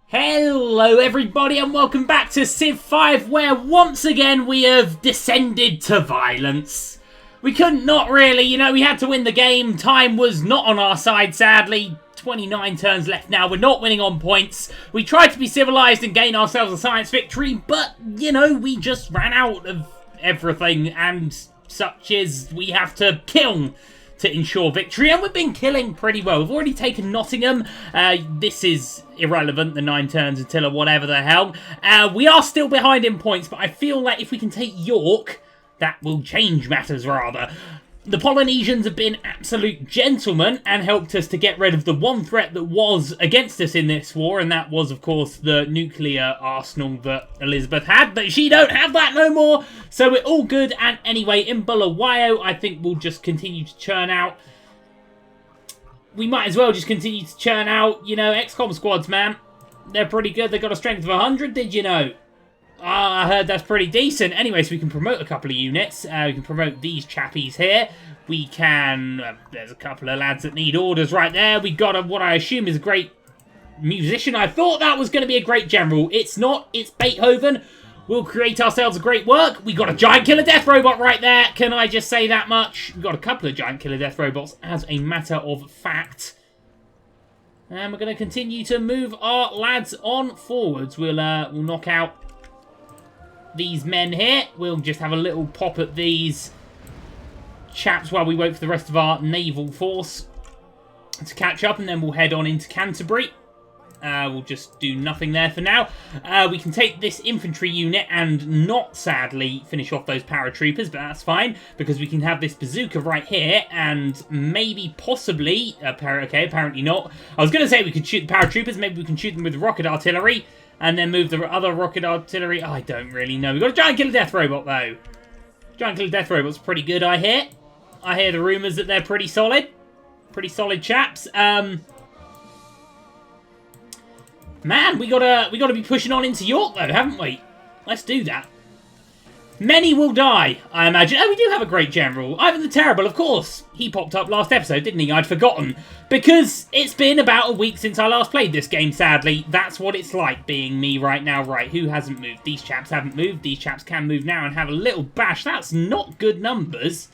Hello everybody and welcome back to Civ 5, where once again we have descended to violence. We couldn't not really, we had to win the game. Time was not on our side, sadly. 29 turns left now. We're not winning on points. We tried to be civilized and gain ourselves a science victory, but, we just ran out of everything, and such is we have to kill to ensure victory, and we've been killing pretty well. We've already taken Nottingham. This is irrelevant, the 9 turns until or whatever the hell. We are still behind in points, but I feel like if we can take York, that will change matters rather. The Polynesians have been absolute gentlemen and helped us to get rid of the one threat that was against us in this war, and that was, of course, the nuclear arsenal that Elizabeth had, but she don't have that no more, so we're all good. And anyway, in Bulawayo, I think we'll just continue to churn out. We might as well just continue to churn out, XCOM squads, man. They're pretty good. They've got a strength of 100, did you know? I heard that's pretty decent. Anyway, so we can promote a couple of units. We can promote these chappies here. We can... there's a couple of lads that need orders right there. We got what I assume is a great musician. I thought that was going to be a great general. It's not. It's Beethoven. We'll create ourselves a great work. We got a giant killer death robot right there. Can I just say that much? We've got a couple of giant killer death robots as a matter of fact. And we're going to continue to move our lads on forwards. We'll knock out these men here. We'll just have a little pop at these chaps while we wait for the rest of our naval force to catch up, and then we'll head on into Canterbury. We'll just do nothing there for now. We can take this infantry unit and not, sadly, finish off those paratroopers, but that's fine, because we can have this bazooka right here, and maybe, possibly, okay, apparently not. I was going to say we could shoot the paratroopers, maybe we can shoot them with rocket artillery, and then move the other rocket artillery. I don't really know. We've got a giant killer death robot, though. Giant killer death robot's pretty good, I hear. I hear the rumours that they're pretty solid. Pretty solid chaps. Man, we gotta be pushing on into York, though, haven't we? Let's do that. Many will die, I imagine. Oh, we do have a great general. Ivan the Terrible, of course. He popped up last episode, didn't he? I'd forgotten. Because it's been about a week since I last played this game, sadly. That's what it's like being me right now. Right, who hasn't moved? These chaps haven't moved. These chaps can move now and have a little bash. That's not good numbers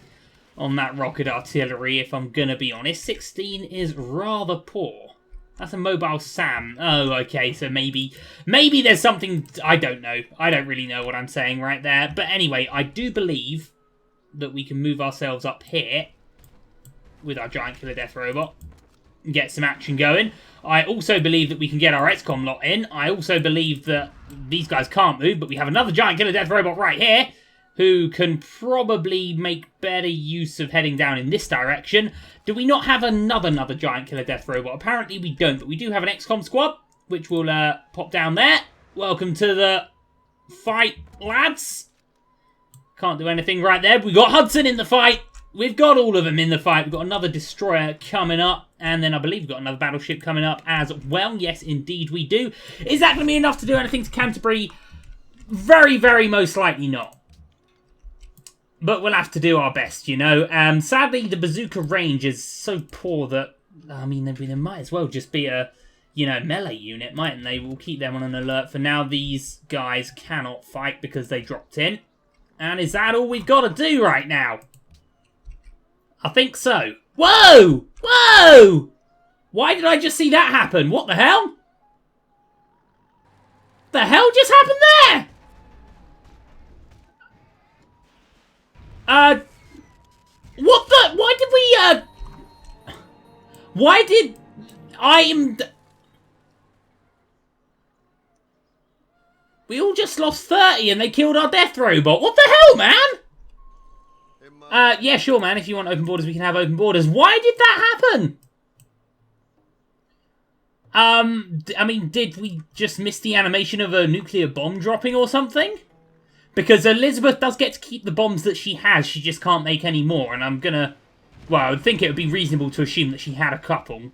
on that rocket artillery, if I'm gonna be honest. 16 is rather poor. That's a mobile SAM. Oh, okay, so maybe there's something... I don't know. I don't really know what I'm saying right there. But anyway, I do believe that we can move ourselves up here with our giant killer death robot and get some action going. I also believe that we can get our XCOM lot in. I also believe that these guys can't move, but we have another giant killer death robot right here who can probably make better use of heading down in this direction. Do we not have another giant killer death robot? Apparently we don't, but we do have an XCOM squad, which will pop down there. Welcome to the fight, lads. Can't do anything right there. We got Hudson in the fight. We've got all of them in the fight. We've got another destroyer coming up, and then I believe we've got another battleship coming up as well. Yes, indeed we do. Is that going to be enough to do anything to Canterbury? Very, very most likely not. But we'll have to do our best, Sadly, the bazooka range is so poor that, I mean, they might as well just be a, melee unit, mightn't they? We'll keep them on an alert for now. These guys cannot fight because they dropped in. And is that all we've got to do right now? I think so. Whoa! Whoa! Why did I just see that happen? What the hell? The hell just happened there? What the? Why did we, why did we all just lost 30 and they killed our death robot. What the hell, man? Yeah, sure, man. If you want open borders, we can have open borders. Why did that happen? I mean, did we just miss the animation of a nuclear bomb dropping or something? Because Elizabeth does get to keep the bombs that she has, she just can't make any more, and I'm gonna... Well, I would think it would be reasonable to assume that she had a couple.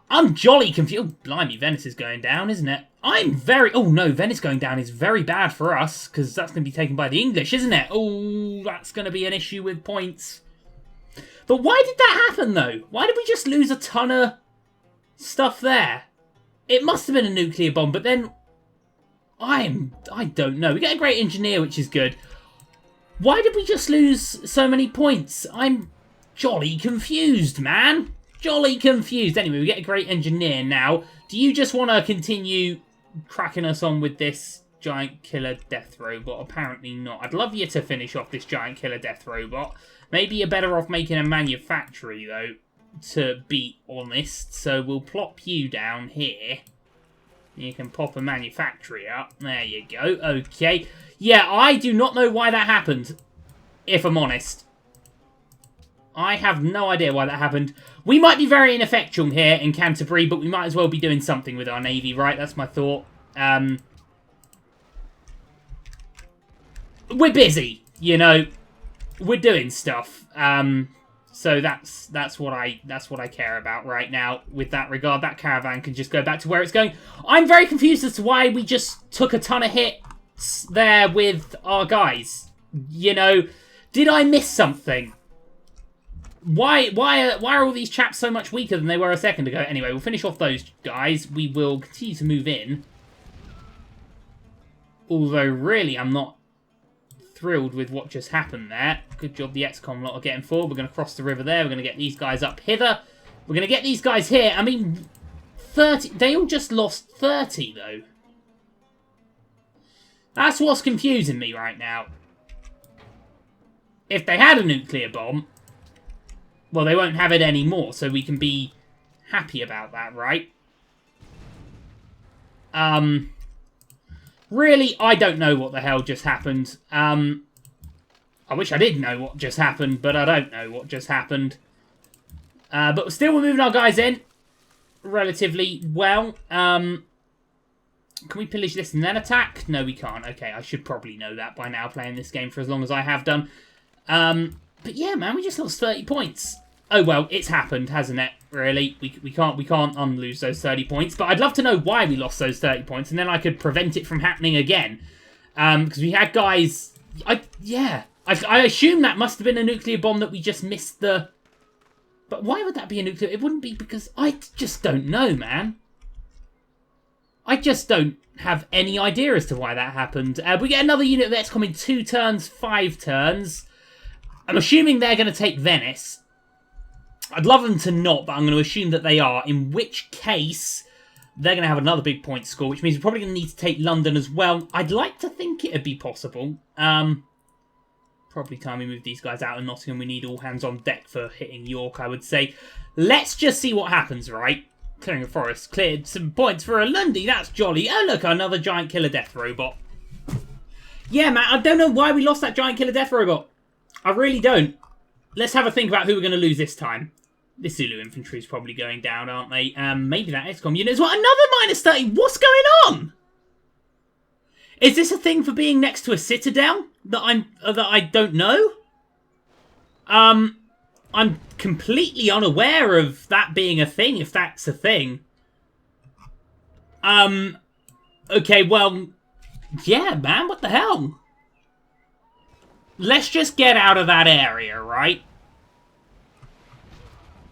I'm jolly confused. Oh, blimey, Venice is going down, isn't it? I'm very... Oh, no, Venice going down is very bad for us, because that's going to be taken by the English, isn't it? Oh, that's going to be an issue with points. But why did that happen, though? Why did we just lose a ton of stuff there? It must have been a nuclear bomb, but then... I don't know. We get a great engineer, which is good. Why did we just lose so many points? I'm jolly confused, man. Jolly confused. Anyway, we get a great engineer now. Do you just want to continue cracking us on with this giant killer death robot? Apparently not. I'd love you to finish off this giant killer death robot. Maybe you're better off making a manufactory, though, to be honest. So we'll plop you down here. You can pop a manufactory up. There you go. Okay. Yeah, I do not know why that happened, if I'm honest. I have no idea why that happened. We might be very ineffectual here in Canterbury, but we might as well be doing something with our navy, right? That's my thought. We're busy, you know. We're doing stuff. So that's what I care about right now with that regard. That caravan can just go back to where it's going. I'm very confused as to why we just took a ton of hits there with our guys. You know, did I miss something? Why are all these chaps so much weaker than they were a second ago? Anyway, we'll finish off those guys. We will continue to move in. Although, really, I'm not thrilled with what just happened there. Good job the XCOM lot are getting forward. We're going to cross the river there. We're going to get these guys up hither. We're going to get these guys here. I mean, 30... They all just lost 30, though. That's what's confusing me right now. If they had a nuclear bomb, well, they won't have it anymore, so we can be happy about that, right? Really, I don't know what the hell just happened. I wish I did know what just happened, but I don't know what just happened. But still, we're moving our guys in relatively well. Can we pillage this and then attack? No, we can't. Okay, I should probably know that by now, playing this game for as long as I have done. But yeah, man, we just lost 30 points. Oh, well, it's happened, hasn't it? Really, we can't unlose those 30 points. But I'd love to know why we lost those 30 points, and then I could prevent it from happening again. Because we had guys... I assume that must have been a nuclear bomb that we just missed the... But why would that be a nuclear... It wouldn't be because... I just don't know, man. I just don't have any idea as to why that happened. We get another unit of XCOM in 2 turns, 5 turns. I'm assuming they're going to take Venice. I'd love them to not, but I'm going to assume that they are, in which case they're going to have another big point score, which means we're probably going to need to take London as well. I'd like to think it'd be possible. Probably time we move these guys out of Nottingham. We need all hands on deck for hitting York, I would say. Let's just see what happens, right? Clearing a forest. Cleared some points for a Lundy. That's jolly. Oh, look, another giant killer death robot. Yeah, man, I don't know why we lost that giant killer death robot. I really don't. Let's have a think about who we're going to lose this time. This Zulu infantry is probably going down, aren't they? Maybe that XCOM unit as well. Another -30. What's going on? Is this a thing for being next to a citadel that I don't know? I'm completely unaware of that being a thing, if that's a thing. Okay, well, yeah, man, what the hell? Let's just get out of that area, right?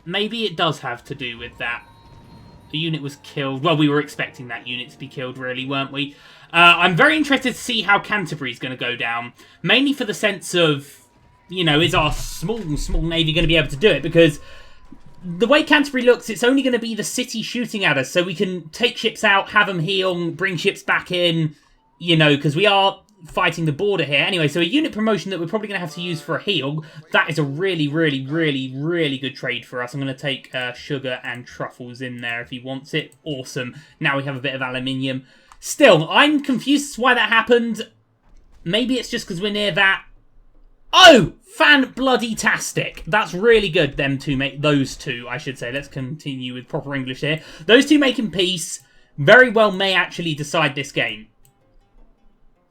Maybe it does have to do with that. The unit was killed. Well, we were expecting that unit to be killed, really, weren't we? I'm very interested to see how Canterbury's going to go down. Mainly for the sense of, you know, is our small navy going to be able to do it? Because the way Canterbury looks, it's only going to be the city shooting at us. So we can take ships out, have them heal, bring ships back in, you know, because we are fighting the border here. Anyway, so a unit promotion that we're probably going to have to use for a heal. That is a really, really, really, really good trade for us. I'm going to take sugar and truffles in there if he wants it. Awesome. Now we have a bit of aluminium. Still, I'm confused as to why that happened. Maybe it's just because we're near that. Oh! Fan-bloody-tastic. That's really good, them two make those two, I should say. Let's continue with proper English here. Those two making peace very well may actually decide this game.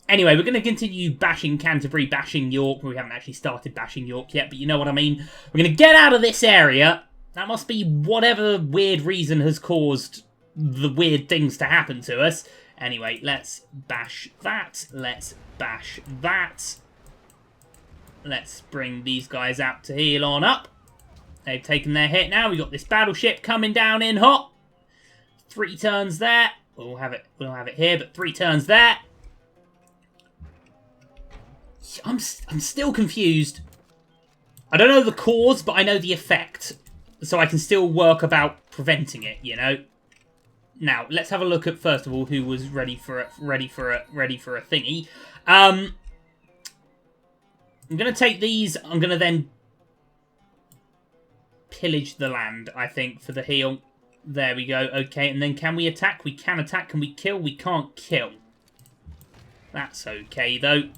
Anyway, we're going to continue bashing Canterbury, bashing York. We haven't actually started bashing York yet, but you know what I mean. We're going to get out of this area. That must be whatever weird reason has caused the weird things to happen to us. Anyway, let's bash that. Let's bash that. Let's bring these guys out to heal on up. They've taken their hit now. We've got this battleship coming down in hot. 3 turns there. We'll have it here, but 3 turns there. I'm still confused. I don't know the cause, but I know the effect. So I can still work about preventing it, you know? Now, let's have a look at, first of all, who was ready for a thingy. I'm going to take these. I'm going to then pillage the land, I think, for the heal. There we go. Okay, and then can we attack? We can attack. Can we kill? We can't kill. That's okay, though.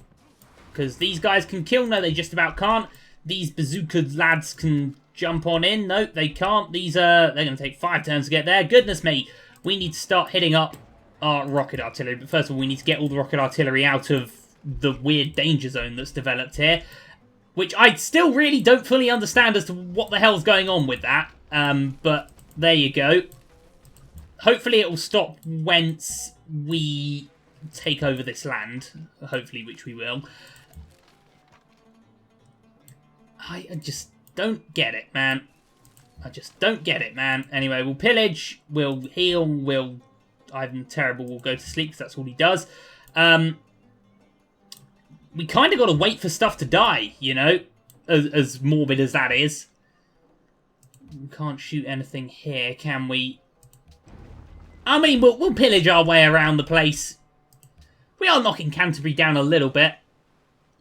Because these guys can kill. No, they just about can't. These bazooka lads can jump on in. No, they can't. They're going to take 5 turns to get there. Goodness me. We need to start hitting up our rocket artillery. But first of all, we need to get all the rocket artillery out of the weird danger zone that's developed here. Which I still really don't fully understand as to what the hell's going on with that. But there you go. Hopefully it will stop once we take over this land. Hopefully, which we will. I just don't get it, man. I just don't get it, man. Anyway, we'll pillage, we'll heal, I'm terrible, we'll go to sleep, because that's all he does. We kind of got to wait for stuff to die, you know? As morbid as that is. We can't shoot anything here, can we? I mean, we'll pillage our way around the place. We are knocking Canterbury down a little bit.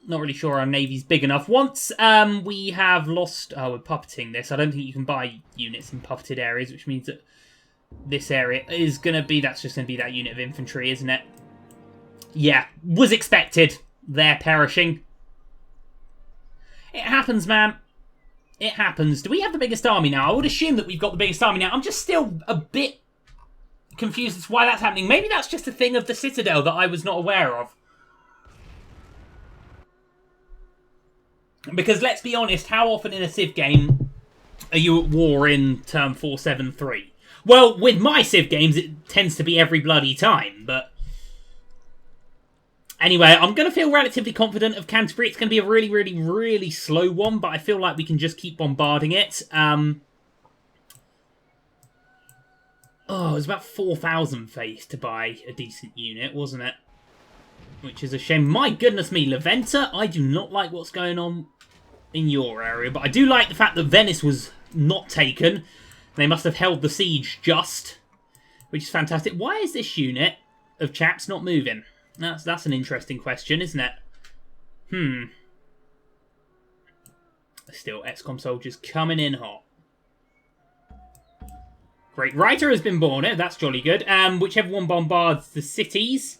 Not really sure our navy's big enough. Once we have lost... Oh, we're puppeting this. I don't think you can buy units in puppeted areas, which means that this area is going to be... That's just going to be that unit of infantry, isn't it? Yeah, was expected. They're perishing. It happens, man. It happens. Do we have the biggest army now? I would assume that we've got the biggest army now. I'm just still a bit confused as to why that's happening. Maybe that's just a thing of the Citadel that I was not aware of. Because let's be honest, how often in a Civ game are you at war in turn 473? Well, with my Civ games, it tends to be every bloody time, but... Anyway, I'm going to feel relatively confident of Canterbury. It's going to be a really, really, really slow one, but I feel like we can just keep bombarding it. Oh, it was about 4,000 faith to buy a decent unit, wasn't it? Which is a shame. My goodness me, Leventa, I do not like what's going on in your area, but I do like the fact that Venice was not taken. They must have held the siege just, which is fantastic. Why is this unit of chaps not moving? That's an interesting question, isn't it? Still, XCOM soldiers coming in hot. Great Writer has been born. That's jolly good. Whichever one bombards the cities.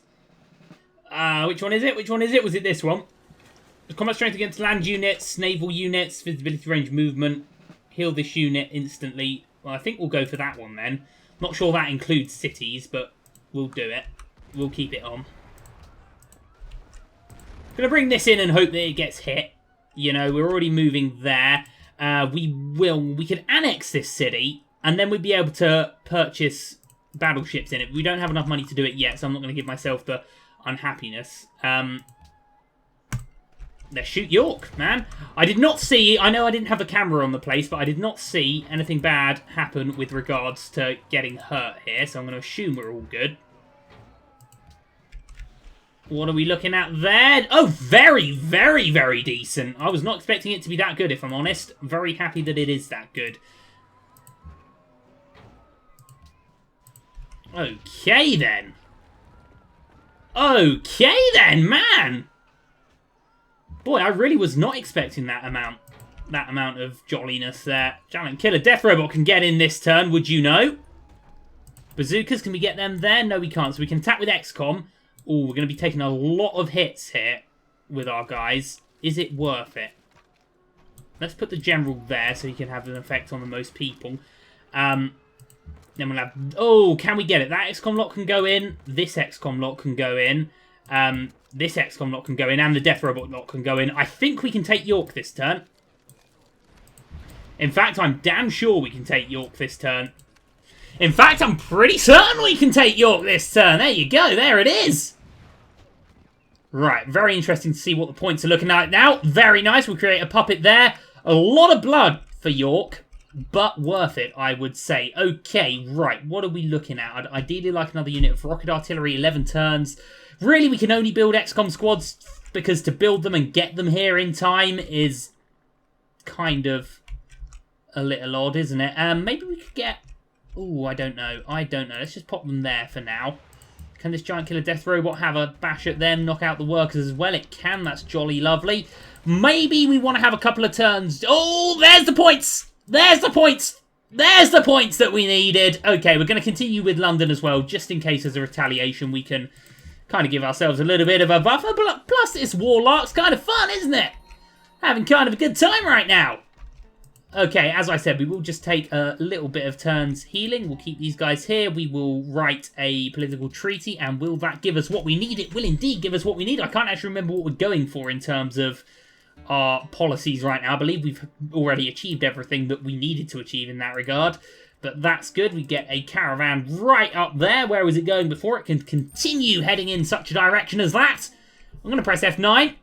Which one is it? Which one is it? Was it this one? Combat strength against land units, naval units, visibility range movement. Heal this unit instantly. Well, I think we'll go for that one then. Not sure that includes cities, but we'll do it. We'll keep it on. Gonna bring this in and hope that it gets hit. You know, we're already moving there. We could annex this city, and then we'd be able to purchase battleships in it. We don't have enough money to do it yet, so I'm not going to give myself the unhappiness. Let's shoot York, man. I did not see... I know I didn't have a camera on the place, but I did not see anything bad happen with regards to getting hurt here, so I'm going to assume we're all good. What are we looking at there? Oh, very, very, very decent. I was not expecting it to be that good, if I'm honest. I'm very happy that it is that good. Okay, then. Okay, then, man. Boy, I really was not expecting that amount of jolliness there. Giant Killer Death Robot can get in this turn, would you know? Bazookas, can we get them there? No, we can't. So we can attack with XCOM. Oh, we're going to be taking a lot of hits here with our guys. Is it worth it? Let's put the General there so he can have an effect on the most people. Then we'll have... Oh, can we get it? That XCOM lot can go in. This XCOM lot can go in. This XCOM lot can go in. And the Death Robot lot can go in. I think we can take York this turn. In fact, I'm damn sure we can take York this turn. In fact, I'm pretty certain we can take York this turn. There you go. There it is. Right. Very interesting to see what the points are looking like now. Very nice. We'll create a puppet there. A lot of blood for York. but worth it, I would say. Okay, right, what are we looking at? I'd ideally like another unit of rocket artillery, 11 turns. Really, we can only build XCOM squads because to build them and get them here in time is kind of a little odd, isn't it? Maybe we could get... Oh, I don't know. Let's just pop them there for now. Can this giant killer death robot have a bash at them, knock out the workers as well? It can. That's jolly lovely. Maybe we want to have a couple of turns. Oh, there's the points! There's the points! There's the points that we needed. Okay, we're going to continue with London as well, just in case there's a retaliation. We can kind of give ourselves a little bit of a buffer. Plus, this Warlock's kind of fun, isn't it? Having kind of a good time right now. Okay, as I said, we will just take a little bit of turns healing. We'll keep these guys here. We will write a political treaty, and will that give us what we need? It will indeed give us what we need. I can't actually remember what we're going for in terms of our policies right now. I believe we've already achieved everything that we needed to achieve in that regard. But that's good. We get a caravan right up there. Where was it going before? It can continue heading in such a direction as that. I'm going to press F9.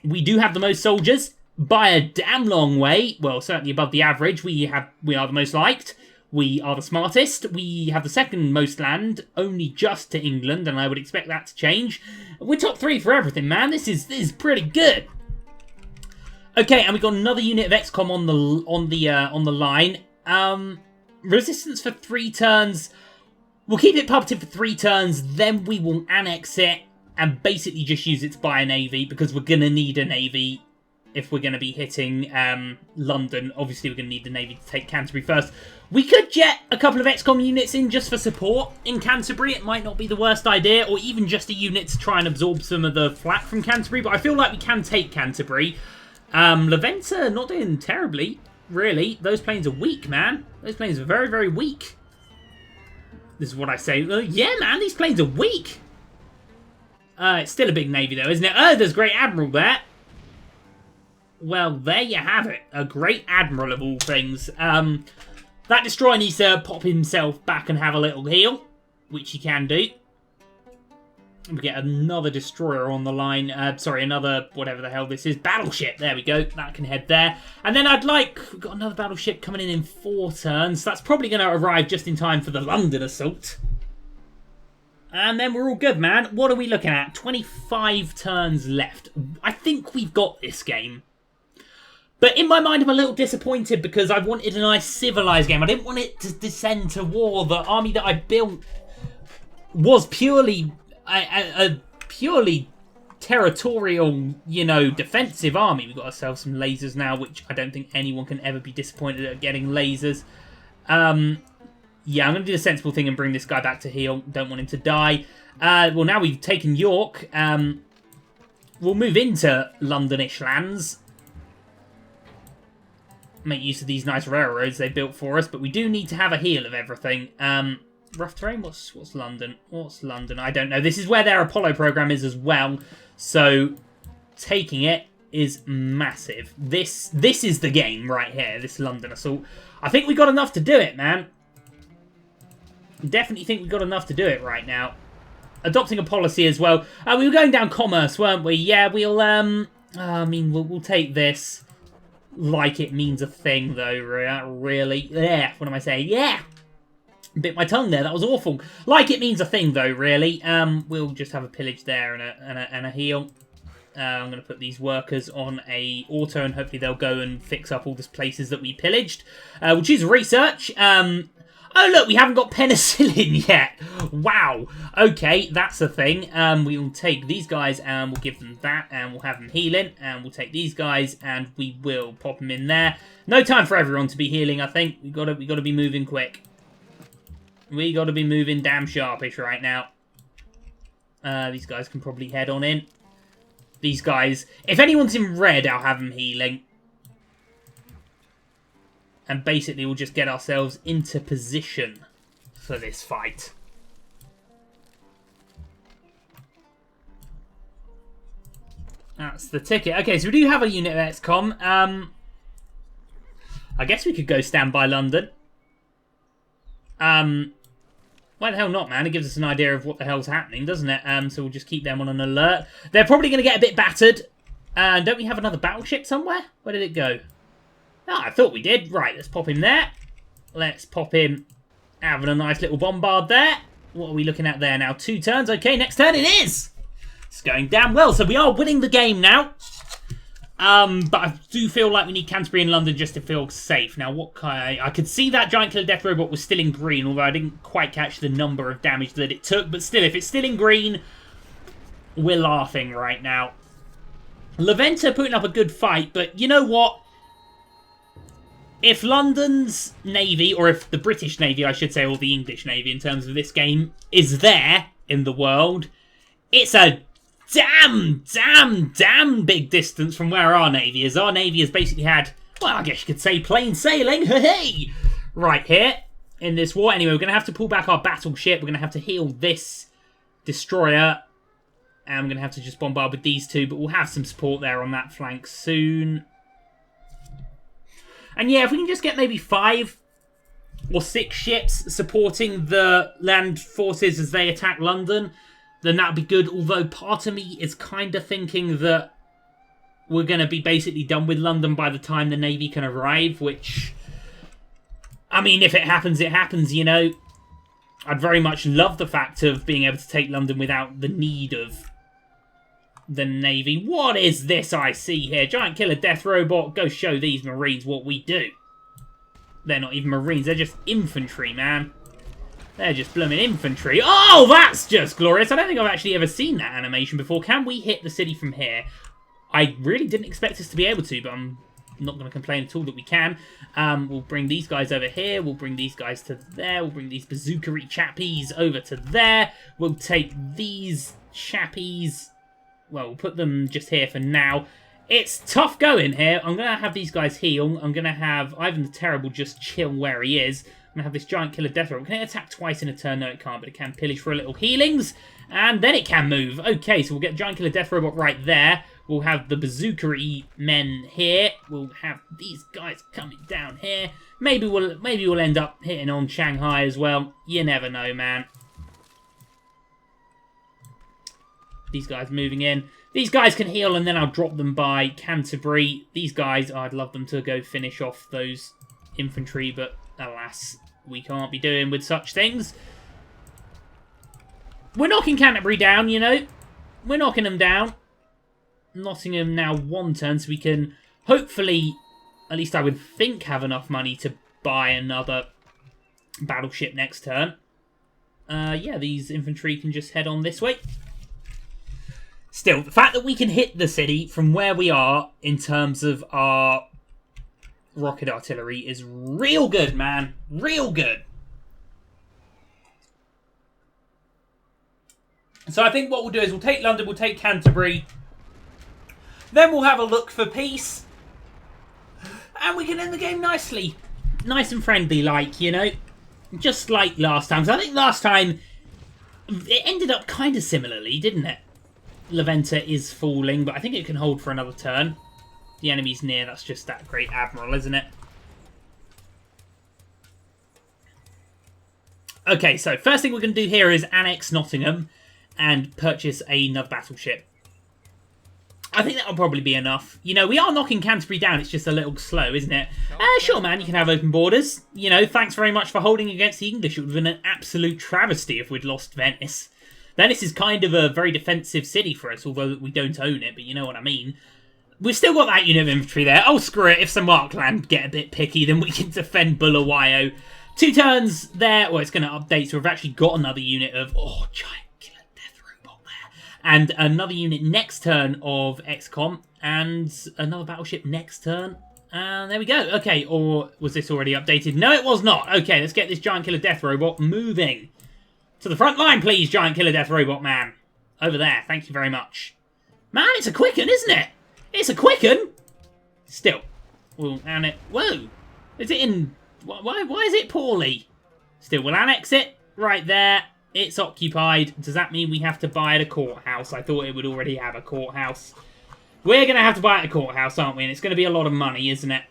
We do have the most soldiers. By a damn long way. Well, certainly above the average. We are the most liked. We are the smartest. We have the second most land, only just to England, and I would expect that to change. We're top 3 for everything, man. This is pretty good. Okay, and we've got another unit of XCOM on the line. Resistance for 3 turns. We'll keep it puppeted for 3 turns, then we will annex it and basically just use it to buy a navy, because we're going to need a navy if we're going to be hitting London. Obviously, we're going to need the navy to take Canterbury first. We could jet a couple of XCOM units in just for support in Canterbury. It might not be the worst idea, or even just a unit to try and absorb some of the flak from Canterbury, but I feel like we can take Canterbury. Levenza not doing terribly, really. Those planes are weak, man. Those planes are very, very weak. This is what I say. Yeah, man, these planes are weak. It's still a big navy, though, isn't it? Oh, there's Great Admiral there. Well, there you have it. A Great Admiral of all things. That destroyer needs to pop himself back and have a little heal, which he can do. We get another destroyer on the line. Sorry, another, whatever the hell this is, battleship. There we go. That can head there. And then we've got another battleship coming in 4 turns. So that's probably going to arrive just in time for the London assault. And then we're all good, man. What are we looking at? 25 turns left. I think we've got this game. But in my mind, I'm a little disappointed because I wanted a nice civilized game. I didn't want it to descend to war. The army that I built was purely a purely territorial, defensive army. We've got ourselves some lasers now, which I don't think anyone can ever be disappointed at getting lasers. Yeah, I'm going to do the sensible thing and bring this guy back to heal. Don't want him to die. Well, now we've taken York. We'll move into Londonish lands. Make use of these nice railroads they built for us, but we do need to have a heal of everything. Rough terrain? What's London? What's London? I don't know. This is where their Apollo program is as well, so taking it is massive. This is the game right here, this London assault. I think we got enough to do it, man. Definitely think we got enough to do it right now. Adopting a policy as well. We were going down commerce, weren't we? Yeah, we'll take this. Like it means a thing, though, really. Yeah, what am I saying? Yeah! Bit my tongue there, that was awful. Like it means a thing, though, really. We'll just have a pillage there and a heal. I'm going to put these workers on a auto, and hopefully they'll go and fix up all the places that we pillaged. We'll choose research. Oh, look, we haven't got penicillin yet. Wow. Okay, that's a thing. We will take these guys and we'll give them that and we'll have them healing. And we'll take these guys and we will pop them in there. No time for everyone to be healing, I think. We got to be moving quick. We got to be moving damn sharpish right now. These guys can probably head on in. These guys, if anyone's in red, I'll have them healing. And basically, we'll just get ourselves into position for this fight. That's the ticket. Okay, so we do have a unit of XCOM. I guess we could go stand by London. Why the hell not, man? It gives us an idea of what the hell's happening, doesn't it? So we'll just keep them on an alert. They're probably going to get a bit battered. Don't we have another battleship somewhere? Where did it go? Ah, I thought we did. Right, let's pop him there. Let's pop him having a nice little bombard there. What are we looking at there now? 2 turns. Okay, next turn it is. It's going damn well. So we are winning the game now. But I do feel like we need Canterbury and London just to feel safe. Now, what kind I could see that Giant Killer Death Robot was still in green, although I didn't quite catch the number of damage that it took. But still, if it's still in green, we're laughing right now. Leventa putting up a good fight, but you know what? If London's Navy, or if the British Navy, I should say, or the English Navy in terms of this game, is there in the world, it's a damn big distance from where our Navy is. Our Navy has basically had, well, I guess you could say plain sailing, hey, right here in this war. Anyway, we're going to have to pull back our battleship. We're going to have to heal this destroyer. And we're going to have to just bombard with these two, but we'll have some support there on that flank soon. And yeah, if we can just get maybe 5 or 6 ships supporting the land forces as they attack London, then that would be good. Although part of me is kind of thinking that we're going to be basically done with London by the time the Navy can arrive, which, I mean, if it happens, it happens, you know. I'd very much love the fact of being able to take London without the need of the Navy. What is this I see here? Giant Killer Death Robot, go show these Marines what we do. They're not even Marines, they're just infantry, man. They're just blooming infantry. Oh, that's just glorious. I don't think I've actually ever seen that animation before. Can we hit the city from here? I really didn't expect us to be able to, but I'm not going to complain at all that we can. We'll bring these guys over here. We'll bring these guys to there. We'll bring these bazookery chappies over to there. We'll take these chappies. Well, we'll put them just here for now. It's tough going here. I'm going to have these guys heal. I'm going to have Ivan the Terrible just chill where he is. I'm going to have this Giant Killer Death Robot. Can it attack twice in a turn? No, it can't, but it can pillage for a little healings. And then it can move. Okay, so we'll get Giant Killer Death Robot right there. We'll have the bazookery men here. We'll have these guys coming down here. Maybe we'll end up hitting on Shanghai as well. You never know, man. These guys moving in. These guys can heal, and then I'll drop them by Canterbury. These guys, I'd love them to go finish off those infantry, but alas, we can't be doing with such things. We're knocking Canterbury down, you know. We're knocking them down. Nottingham now 1 turn, so we can hopefully, at least I would think, have enough money to buy another battleship next turn. Yeah, these infantry can just head on this way. Still, the fact that we can hit the city from where we are in terms of our rocket artillery is real good, man. Real good. So I think what we'll do is we'll take London, we'll take Canterbury. Then we'll have a look for peace. And we can end the game nicely. Nice and friendly, like, you know. Just like last time. So I think last time it ended up kind of similarly, didn't it? Leventa is falling, but I think it can hold for another turn. The enemy's near, that's just that great admiral, isn't it? Okay, so first thing we're going to do here is annex Nottingham and purchase another battleship. I think that'll probably be enough. You know, we are knocking Canterbury down, it's just a little slow, isn't it? Sure, man, you can have open borders. You know, thanks very much for holding against the English. It would have been an absolute travesty if we'd lost Venice. Venice is kind of a very defensive city for us, although we don't own it, but you know what I mean. We've still got that unit of infantry there. Oh, screw it. If some Markland get a bit picky, then we can defend Bulawayo. 2 turns there. Well, it's going to update, so we've actually got another unit of... Oh, Giant Killer Death Robot there. And another unit next turn of XCOM. And another battleship next turn. And there we go. Okay, or was this already updated? No, it was not. Okay, let's get this Giant Killer Death Robot moving. To the front line, please, Giant Killer Death Robot man. Over there. Thank you very much. Man, it's a quicken, isn't it? It's a quicken. Still. We'll annex... Whoa. Is it in... Why is it poorly? Still, we'll annex it. Right there. It's occupied. Does that mean we have to buy at a courthouse? I thought it would already have a courthouse. We're going to have to buy at a courthouse, aren't we? And it's going to be a lot of money, isn't it?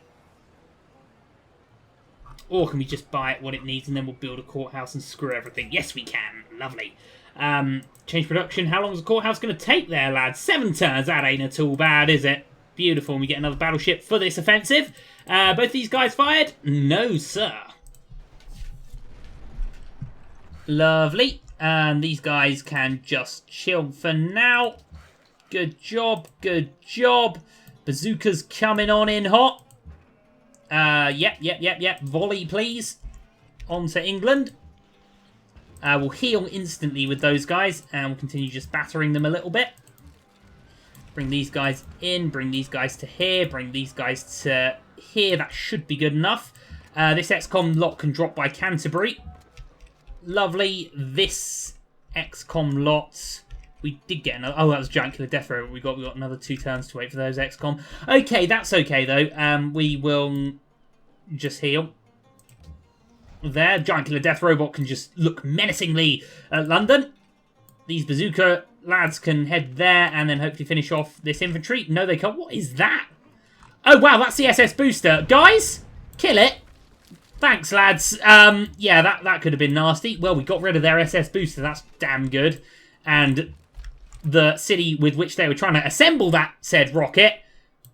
Or can we just buy it what it needs and then we'll build a courthouse and screw everything? Yes, we can. Lovely. Change production. How long is the courthouse going to take there, lads? 7 turns. That ain't at all bad, is it? Beautiful. And we get another battleship for this offensive. Both these guys fired? No, sir. Lovely. And these guys can just chill for now. Good job. Good job. Bazooka's coming on in hot. Yep. Volley, please. On to England. We'll heal instantly with those guys. And we'll continue just battering them a little bit. Bring these guys in. Bring these guys to here. Bring these guys to here. That should be good enough. This XCOM lot can drop by Canterbury. Lovely. This XCOM lot... We did get another... Oh, that was Giant Killer Death Row. We got another 2 turns to wait for those XCOM. Okay, that's okay, though. We will just heal. There. Giant Killer Death Robot can just look menacingly at London. These bazooka lads can head there and then hopefully finish off this infantry. No, they can't. What is that? Oh, wow, that's the SS Booster. Guys, kill it. Thanks, lads. Yeah, that could have been nasty. Well, we got rid of their SS Booster. That's damn good. And the city with which they were trying to assemble that said rocket,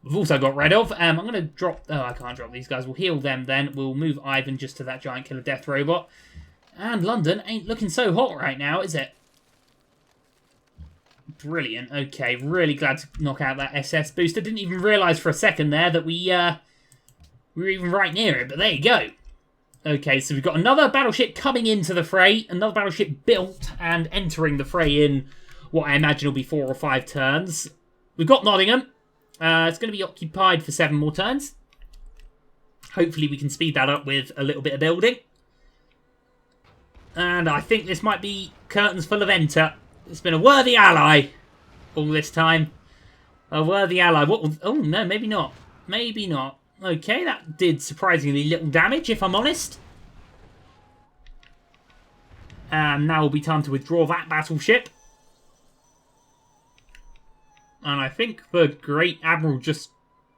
we've also got rid of. I'm going to drop... Oh, I can't drop these guys. We'll heal them then. We'll move Ivan just to that Giant Killer Death Robot. And London ain't looking so hot right now, is it? Brilliant. Okay, really glad to knock out that SS Booster. Didn't even realise for a second there that we were even right near it, but there you go. Okay, so we've got another battleship coming into the fray. Another battleship built and entering the fray in what I imagine will be 4 or 5 turns. We've got Nottingham. It's going to be occupied for 7 more turns. Hopefully we can speed that up with a little bit of building. And I think this might be curtains full of enter. It's been a worthy ally all this time. A worthy ally. What? Oh, no, maybe not. Maybe not. Okay, that did surprisingly little damage, if I'm honest. And now will be time to withdraw that battleship. And I think the Great Admiral just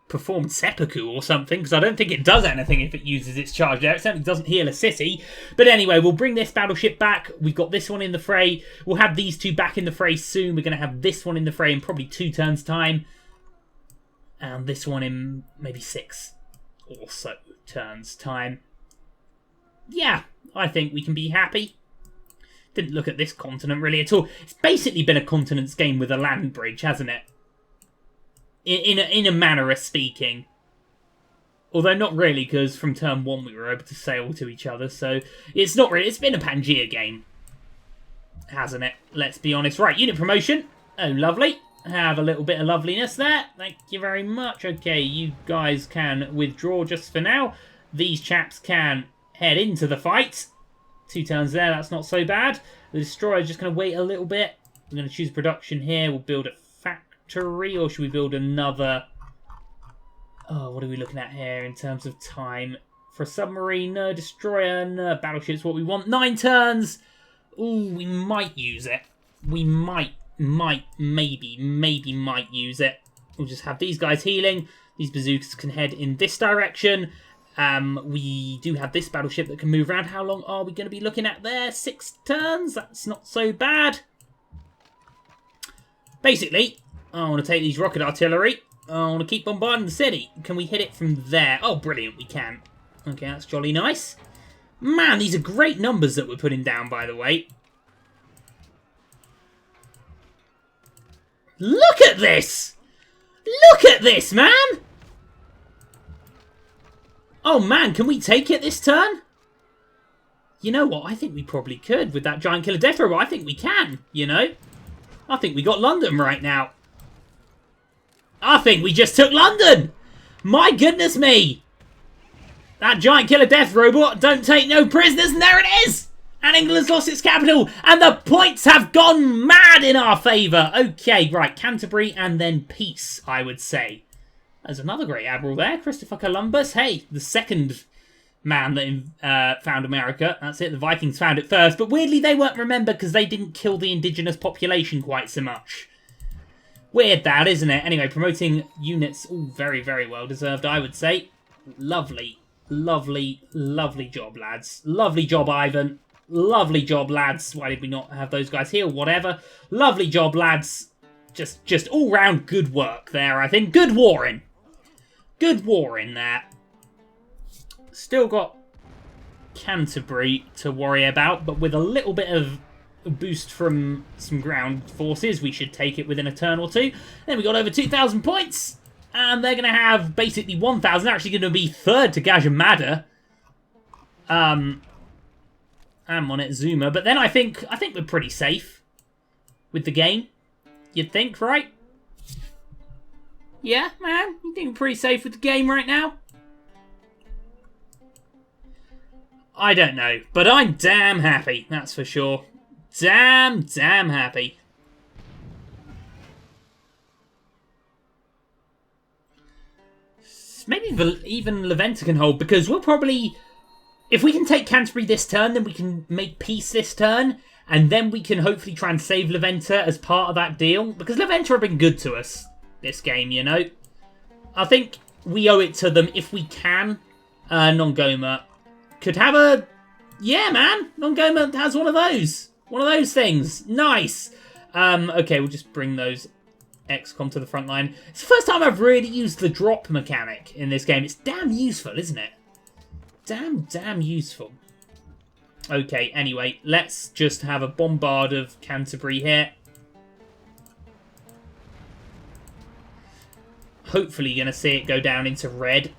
performed seppuku or something, because I don't think it does anything if it uses its charge there. It certainly doesn't heal a city. But anyway, we'll bring this battleship back. We've got this one in the fray. We'll have these 2 back in the fray soon. We're going to have this one in the fray in probably 2 turns' time. And this one in maybe 6 or so turns' time. Yeah, I think we can be happy. Didn't look at this continent really at all. It's basically been a continent's game with a land bridge, hasn't it? In a manner of speaking. Although not really, because from turn 1 we were able to sail to each other, so it's not really... It's been a Pangaea game, hasn't it? Let's be honest. Right, unit promotion. Oh, lovely. Have a little bit of loveliness there. Thank you very much. Okay, you guys can withdraw just for now. These chaps can head into the fight. 2 turns there, that's not so bad. The destroyer's just going to wait a little bit. We're going to choose production here. We'll build a factory, or should we build another... Oh, what are we looking at here in terms of time? For a submarine, no. Destroyer, no. Battleship's what we want. 9 turns! Ooh, we might use it. We maybe might use it. We'll just have these guys healing. These bazookas can head in this direction. We do have this battleship that can move around. How long are we going to be looking at there? 6 turns? That's not so bad. Basically, I want to take these rocket artillery. I want to keep bombarding the city. Can we hit it from there? Oh, brilliant, we can. Okay, that's jolly nice. Man, these are great numbers that we're putting down, by the way. Look at this! Look at this, man! Oh, man, can we take it this turn? You know what? I think we probably could with that Giant Killer Death Robot. I think we can, you know? I think we got London right now. I think we just took London! My goodness me! That Giant Killer Death Robot don't take no prisoners, and there it is! And England's lost its capital, and the points have gone mad in our favour. Okay, right, Canterbury and then peace, I would say. There's another great admiral there, Christopher Columbus. Hey, the second man that found America. That's it, the Vikings found it first. But weirdly, they weren't remembered because they didn't kill the indigenous population quite so much. Weird that, isn't it? Anyway, promoting units. All very, very well deserved, I would say. Lovely, lovely, lovely job, lads. Lovely job, Ivan. Lovely job, lads. Why did we not have those guys here? Whatever. Lovely job, lads. Just all-round good work there, I think. Good warring. Good warring there. Still got Canterbury to worry about, but with a little bit of a boost from some ground forces, we should take it within a turn or two. Then we got over 2,000 points, and they're going to have basically 1,000. They're actually going to be third to Gajamada. I'm on it, Zuma. But then I think we're pretty safe with the game. You'd think, right? Yeah, man? You think we're pretty safe with the game right now? I don't know, but I'm damn happy, that's for sure. Damn happy. Maybe even Leventa can hold, because we'll probably... If we can take Canterbury this turn, then we can make peace this turn, and then we can hopefully try and save Leventa as part of that deal, because Leventa have been good to us this game, you know? I think we owe it to them if we can. Nongoma could have a... Yeah, man! Nongoma has one of those. One of those things. Nice! Okay, we'll just bring those XCOM to the front line. It's the first time I've really used the drop mechanic in this game. It's damn useful, isn't it? Damn useful. Okay, anyway, let's just have a bombard of Canterbury here. Hopefully going to see it go down into red.